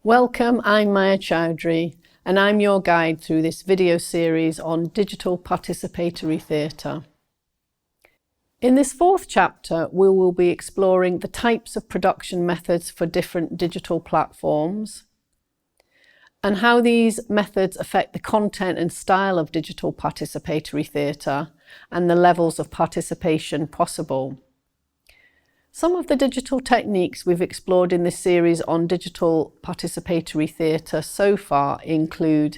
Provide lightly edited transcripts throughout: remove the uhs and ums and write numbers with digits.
Welcome, I'm Maya Chowdhry, and I'm your guide through this video series on digital participatory theatre. In this fourth chapter, we will be exploring the types of production methods for different digital platforms and how these methods affect the content and style of digital participatory theatre and the levels of participation possible. Some of the digital techniques we've explored in this series on digital participatory theatre so far include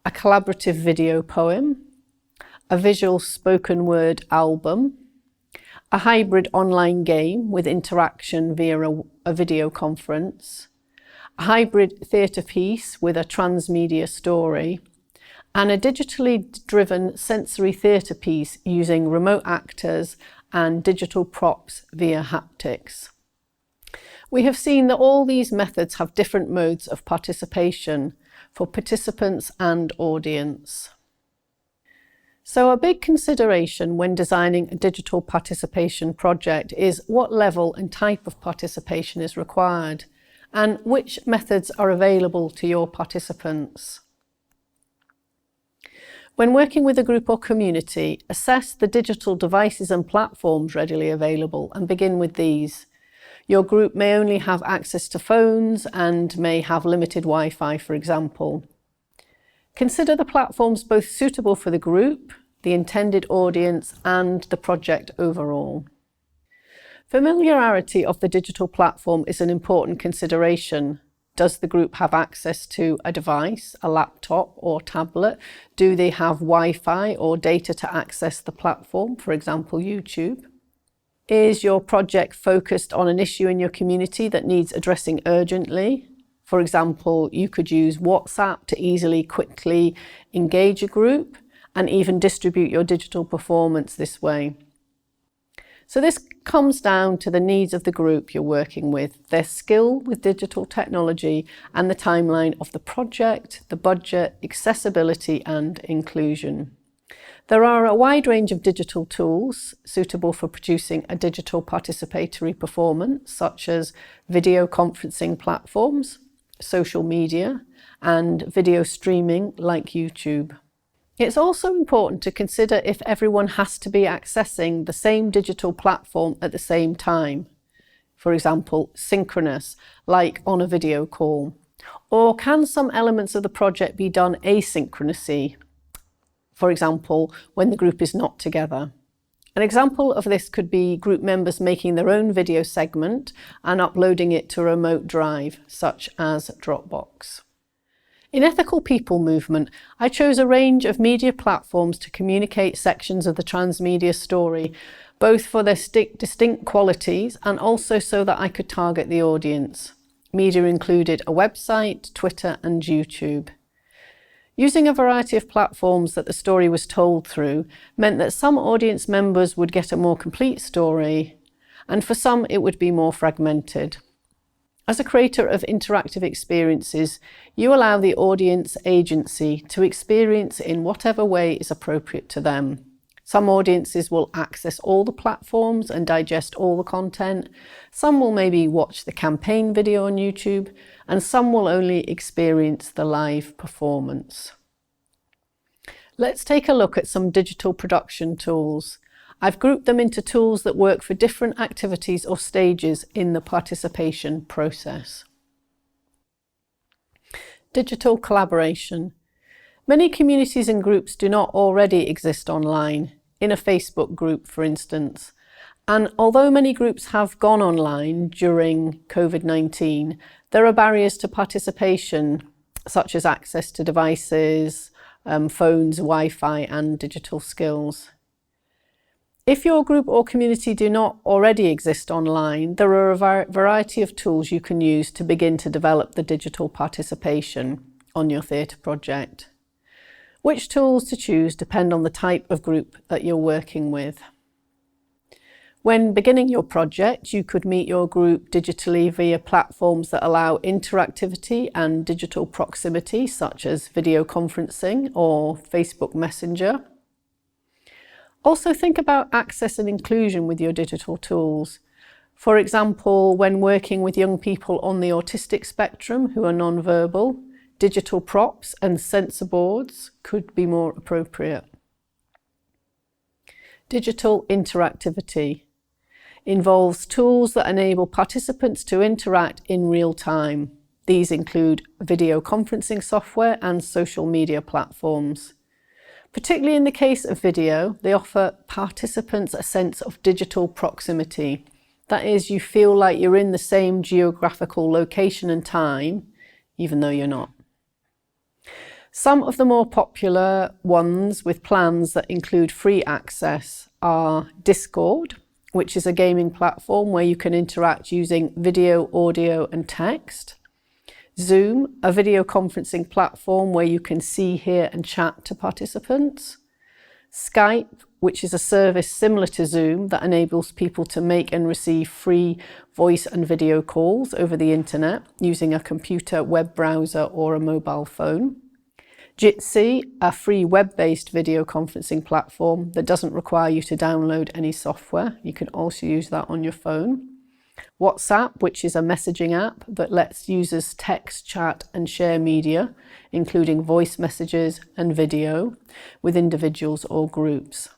a collaborative video poem, a visual spoken word album, a hybrid online game with interaction via a video conference, a hybrid theatre piece with a transmedia story, and a digitally driven sensory theatre piece using remote actors and digital props via haptics. We have seen that all these methods have different modes of participation for participants and audience. So a big consideration when designing a digital participation project is what level and type of participation is required and which methods are available to your participants. When working with a group or community, assess the digital devices and platforms readily available and begin with these. Your group may only have access to phones and may have limited Wi-Fi, for example. Consider the platforms both suitable for the group, the intended audience, and the project overall. Familiarity of the digital platform is an important consideration. Does the group have access to a device, a laptop or tablet? Do they have Wi-Fi or data to access the platform, for example, YouTube? Is your project focused on an issue in your community that needs addressing urgently? For example, you could use WhatsApp to easily, quickly engage a group and even distribute your digital performance this way. So this comes down to the needs of the group you're working with, their skill with digital technology and the timeline of the project, the budget, accessibility and inclusion. There are a wide range of digital tools suitable for producing a digital participatory performance, such as video conferencing platforms, social media and video streaming like YouTube. It's also important to consider if everyone has to be accessing the same digital platform at the same time. For example, synchronous, like on a video call. Or can some elements of the project be done asynchronously? For example, when the group is not together. An example of this could be group members making their own video segment and uploading it to a remote drive, such as Dropbox. In Ethical People Movement, I chose a range of media platforms to communicate sections of the transmedia story, both for their distinct qualities and also so that I could target the audience. Media included a website, Twitter and YouTube. Using a variety of platforms that the story was told through meant that some audience members would get a more complete story, and for some it would be more fragmented. As a creator of interactive experiences, you allow the audience agency to experience in whatever way is appropriate to them. Some audiences will access all the platforms and digest all the content. Some will maybe watch the campaign video on YouTube, and some will only experience the live performance. Let's take a look at some digital production tools. I've grouped them into tools that work for different activities or stages in the participation process. Digital collaboration. Many communities and groups do not already exist online, in a Facebook group, for instance. And although many groups have gone online during COVID-19, there are barriers to participation, such as access to devices, phones, Wi-Fi, and digital skills. If your group or community do not already exist online, there are a variety of tools you can use to begin to develop the digital participation on your theatre project. Which tools to choose depend on the type of group that you're working with. When beginning your project, you could meet your group digitally via platforms that allow interactivity and digital proximity, such as video conferencing or Facebook Messenger. Also think about access and inclusion with your digital tools. For example, when working with young people on the autistic spectrum who are non-verbal, digital props and sensor boards could be more appropriate. Digital interactivity involves tools that enable participants to interact in real time. These include video conferencing software and social media platforms. Particularly in the case of video, they offer participants a sense of digital proximity. That is, you feel like you're in the same geographical location and time, even though you're not. Some of the more popular ones with plans that include free access are Discord, which is a gaming platform where you can interact using video, audio and text. Zoom, a video conferencing platform where you can see, hear and chat to participants. Skype, which is a service similar to Zoom that enables people to make and receive free voice and video calls over the internet using a computer, web browser or a mobile phone. Jitsi, a free web-based video conferencing platform that doesn't require you to download any software. You can also use that on your phone. WhatsApp, which is a messaging app that lets users text, chat and share media, including voice messages and video, with individuals or groups.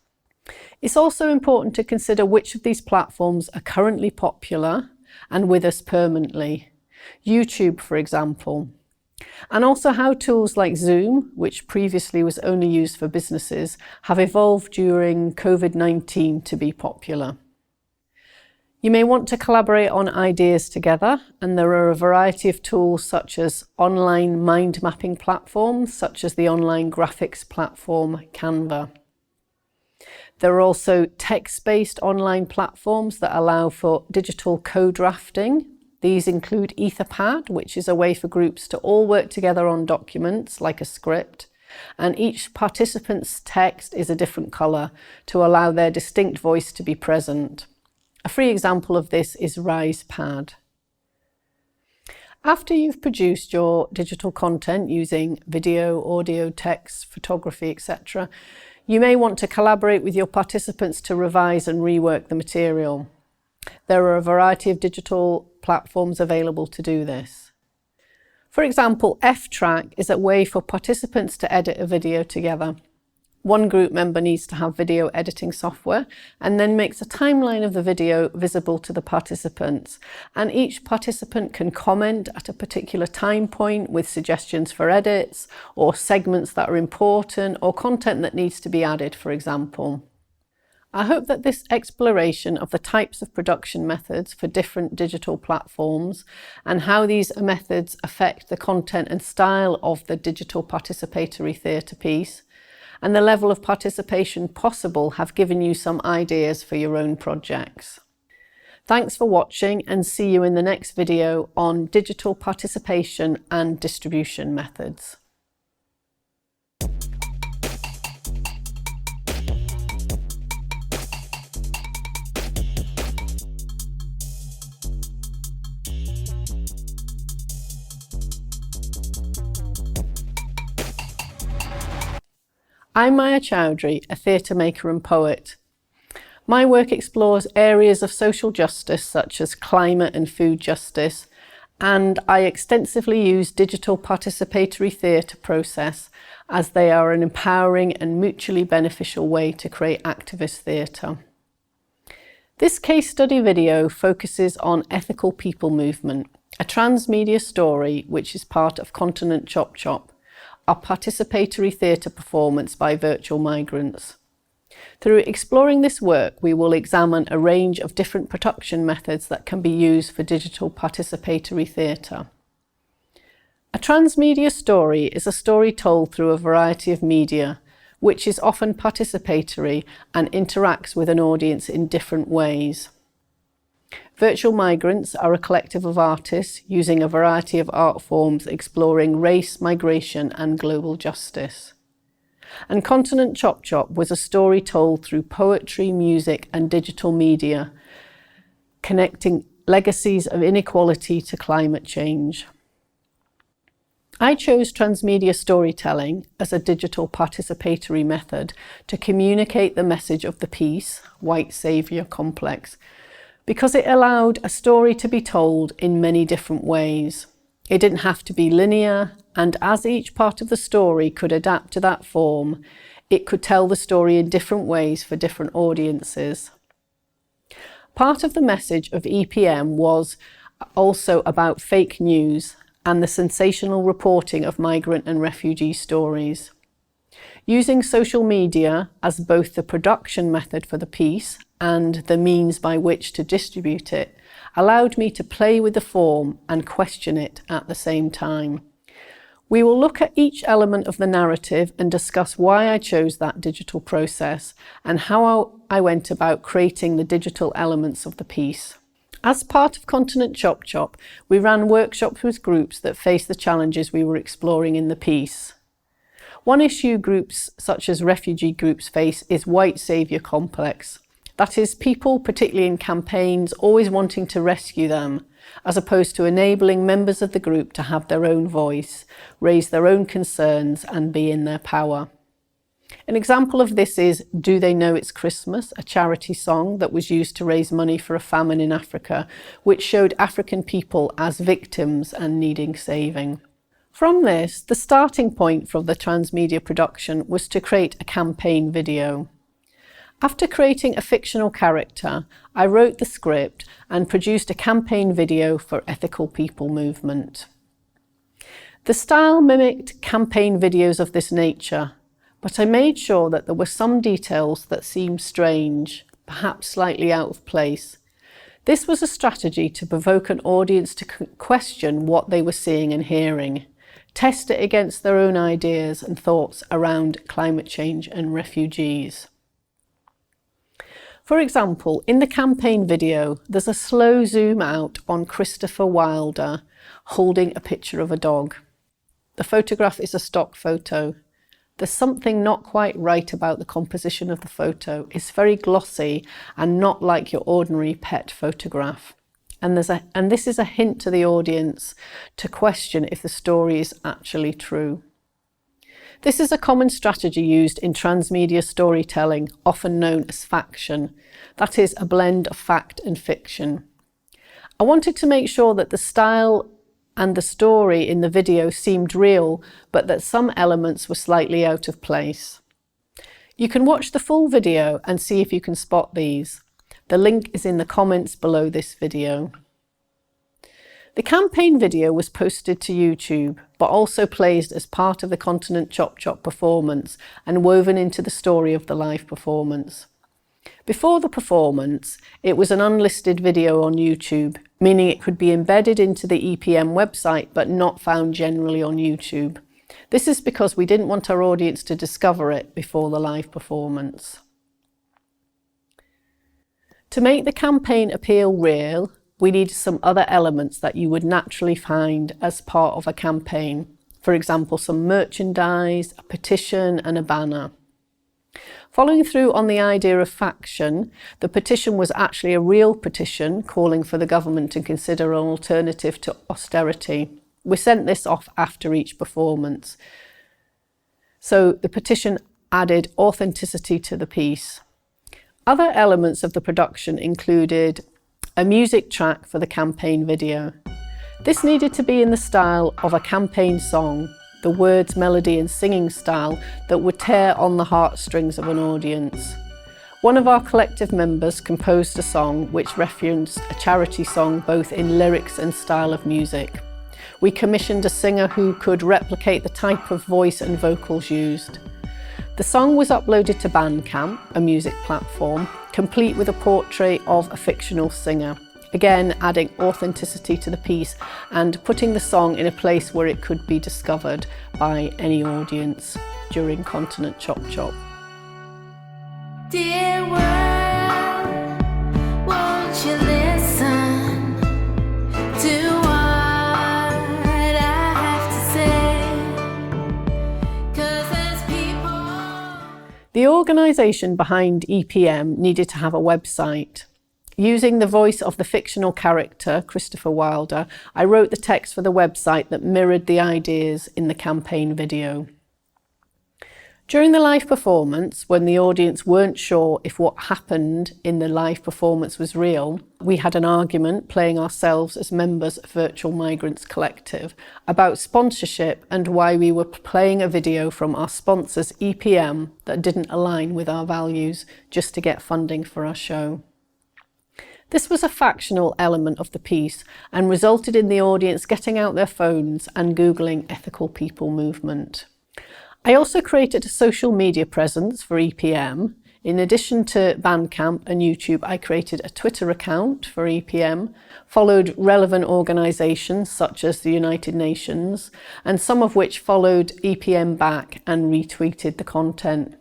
It's also important to consider which of these platforms are currently popular and with us permanently. YouTube, for example. And also how tools like Zoom, which previously was only used for businesses, have evolved during COVID-19 to be popular. You may want to collaborate on ideas together, and there are a variety of tools such as online mind mapping platforms, such as the online graphics platform Canva. There are also text-based online platforms that allow for digital co-drafting. These include Etherpad, which is a way for groups to all work together on documents like a script, and each participant's text is a different colour to allow their distinct voice to be present. A free example of this is RisePad. After you've produced your digital content using video, audio, text, photography, etc., you may want to collaborate with your participants to revise and rework the material. There are a variety of digital platforms available to do this. For example, F-Track is a way for participants to edit a video together. One group member needs to have video editing software and then makes a timeline of the video visible to the participants. And each participant can comment at a particular time point with suggestions for edits or segments that are important or content that needs to be added, for example. I hope that this exploration of the types of production methods for different digital platforms and how these methods affect the content and style of the digital participatory theatre piece and the level of participation possible have given you some ideas for your own projects. Thanks for watching and see you in the next video on digital participation and distribution methods. I'm Maya Chowdhry, a theatre maker and poet. My work explores areas of social justice such as climate and food justice, and I extensively use digital participatory theatre process as they are an empowering and mutually beneficial way to create activist theatre. This case study video focuses on Ethical People Movement, a transmedia story which is part of Continent Chop Chop, a participatory theatre performance by virtual migrants. Through exploring this work, we will examine a range of different production methods that can be used for digital participatory theatre. A transmedia story is a story told through a variety of media, which is often participatory and interacts with an audience in different ways. Virtual Migrants are a collective of artists using a variety of art forms exploring race, migration and global justice. And Continent Chop Chop was a story told through poetry, music and digital media, connecting legacies of inequality to climate change. I chose transmedia storytelling as a digital participatory method to communicate the message of the piece, White Saviour Complex, because it allowed a story to be told in many different ways. It didn't have to be linear, and as each part of the story could adapt to that form, it could tell the story in different ways for different audiences. Part of the message of EPM was also about fake news and the sensational reporting of migrant and refugee stories. Using social media as both the production method for the piece and the means by which to distribute it allowed me to play with the form and question it at the same time. We will look at each element of the narrative and discuss why I chose that digital process and how I went about creating the digital elements of the piece. As part of Continent Chop Chop, we ran workshops with groups that faced the challenges we were exploring in the piece. One issue groups such as refugee groups face is white saviour complex. That is, people, particularly in campaigns, always wanting to rescue them, as opposed to enabling members of the group to have their own voice, raise their own concerns and be in their power. An example of this is Do They Know It's Christmas, a charity song that was used to raise money for a famine in Africa, which showed African people as victims and needing saving. From this, the starting point for the transmedia production was to create a campaign video. After creating a fictional character, I wrote the script and produced a campaign video for Ethical People Movement. The style mimicked campaign videos of this nature, but I made sure that there were some details that seemed strange, perhaps slightly out of place. This was a strategy to provoke an audience to question what they were seeing and hearing, test it against their own ideas and thoughts around climate change and refugees. For example, in the campaign video, there's a slow zoom out on Christopher Wilder holding a picture of a dog. The photograph is a stock photo. There's something not quite right about the composition of the photo. It's very glossy and not like your ordinary pet photograph. And this is a hint to the audience to question if the story is actually true. This is a common strategy used in transmedia storytelling, often known as faction. That is, a blend of fact and fiction. I wanted to make sure that the style and the story in the video seemed real, but that some elements were slightly out of place. You can watch the full video and see if you can spot these. The link is in the comments below this video. The campaign video was posted to YouTube, but also placed as part of the Continent Chop Chop performance and woven into the story of the live performance. Before the performance, it was an unlisted video on YouTube, meaning it could be embedded into the EPM website but not found generally on YouTube. This is because we didn't want our audience to discover it before the live performance. To make the campaign appeal real, we needed some other elements that you would naturally find as part of a campaign. For example, some merchandise, a petition and a banner. Following through on the idea of faction, the petition was actually a real petition calling for the government to consider an alternative to austerity. We sent this off after each performance. So the petition added authenticity to the piece. Other elements of the production included a music track for the campaign video. This needed to be in the style of a campaign song, the words, melody and singing style that would tear on the heartstrings of an audience. One of our collective members composed a song which referenced a charity song both in lyrics and style of music. We commissioned a singer who could replicate the type of voice and vocals used. The song was uploaded to Bandcamp, a music platform, complete with a portrait of a fictional singer, again adding authenticity to the piece and putting the song in a place where it could be discovered by any audience during Continent Chop Chop. Dear world, won't you listen to what I have to say? 'Cause there's people. The organisation behind EPM needed to have a website. Using the voice of the fictional character, Christopher Wilder, I wrote the text for the website that mirrored the ideas in the campaign video. During the live performance, when the audience weren't sure if what happened in the live performance was real, we had an argument, playing ourselves as members of Virtual Migrants Collective, about sponsorship and why we were playing a video from our sponsor's EPM that didn't align with our values just to get funding for our show. This was a factional element of the piece and resulted in the audience getting out their phones and Googling Ethical People Movement. I also created a social media presence for EPM. In addition to Bandcamp and YouTube, I created a Twitter account for EPM, followed relevant organisations such as the United Nations, and some of which followed EPM back and retweeted the content.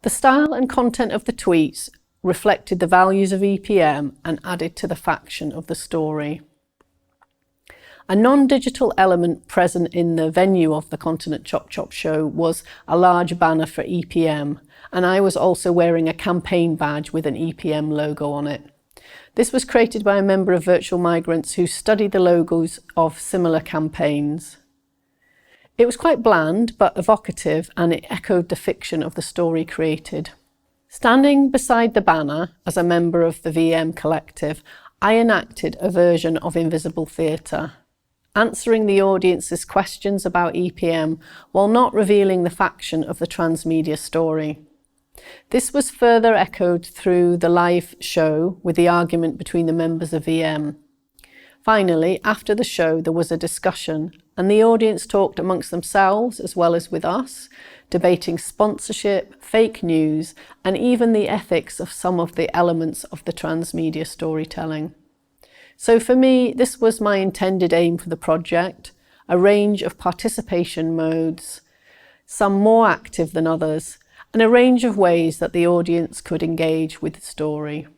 The style and content of the tweets reflected the values of EPM and added to the faction of the story. A non-digital element present in the venue of the Continent Chop Chop show was a large banner for EPM, and I was also wearing a campaign badge with an EPM logo on it. This was created by a member of Virtual Migrants who studied the logos of similar campaigns. It was quite bland but evocative, and it echoed the fiction of the story created. Standing beside the banner as a member of the VM collective, I enacted a version of Invisible Theatre, answering the audience's questions about EPM while not revealing the faction of the transmedia story. This was further echoed through the live show with the argument between the members of VM. Finally, after the show, there was a discussion, and the audience talked amongst themselves as well as with us, debating sponsorship, fake news, and even the ethics of some of the elements of the transmedia storytelling. So for me, this was my intended aim for the project, a range of participation modes, some more active than others, and a range of ways that the audience could engage with the story.